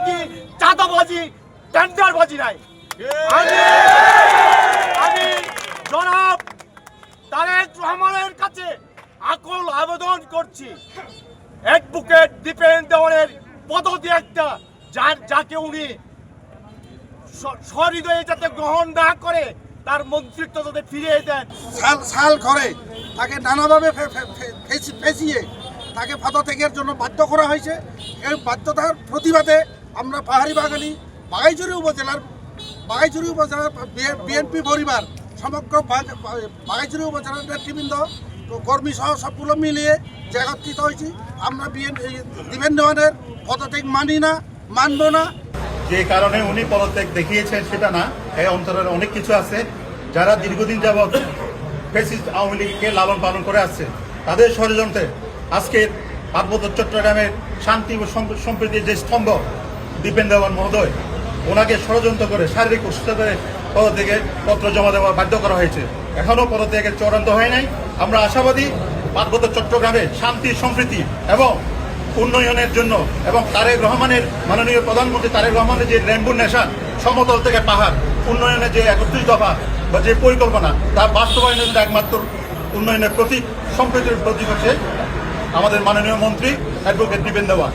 দুর্নীতি, চাঁদাবাজি, টেন্ডারবাজি নাই। আমি জনাব তারেক রহমানের কাছে আকুল আবেদন করছি, অ্যাডভোকেট দীপেন দেওয়ানের পদত্যাগটা যাকে উনি সহৃদয়ে যাতে গ্রহণ না করে, তার মন্ত্রিত্ব যাতে ফিরিয়ে দেন। সাল করে তাকে নানাভাবে ফেঁসিয়ে তাকে পদত্যাগের জন্য বাধ্য করা হয়েছে। এই বাধ্যতার প্রতিবাদে আমরা পাহাড়ি বাগানী বাঘাইছড়ি উপজেলার বিএনপি পরিবার সমগ্র বাঘাইছড়ি উপজেলার নেতৃবৃন্দ কর্মী সহ সবগুলো মিলিয়ে যে একত্রিত হয়েছি। আমরা দীপেন দেওয়ানের পদত্যাগ মানি না, মানব না। যে কারণে উনি পদত্যাগ দেখিয়েছেন সেটা না, এই অন্তরের অনেক কিছু আছে। যারা দীর্ঘদিন যাবৎ ফ্যাসিস্ট আওয়ামী লীগকে লালন পালন করে আসছে, তাদের ষড়যন্ত্রে আজকের পার্বত্য চট্টগ্রামের শান্তি ও সম্প্রীতির যে স্তম্ভ দীপেন দেওয়ান মহোদয়, ওনাকে ষড়যন্ত্র করে শারীরিক অসুস্থ করে পদত্যাগের পত্র জমা দেওয়া বাধ্য করা হয়েছে। এখনও পদত্যাগের চূড়ান্ত হয় নাই। আমরা আশাবাদী পার্বত্য চট্টগ্রামে শান্তি, সম্প্রীতি এবং উন্নয়নের জন্য এবং তারেক রহমানের, মাননীয় প্রধানমন্ত্রী তারেক রহমানের যে রেইনবো নেশন, সমতল থেকে পাহাড় উন্নয়নের যে 31 দফা বা যে পরিকল্পনা, তার বাস্তবায়নের জন্য একমাত্র উন্নয়নের প্রতীক, সম্প্রীতির প্রতীক হচ্ছে আমাদের মাননীয় মন্ত্রী অ্যাডভোকেট দীপেন দেওয়ান।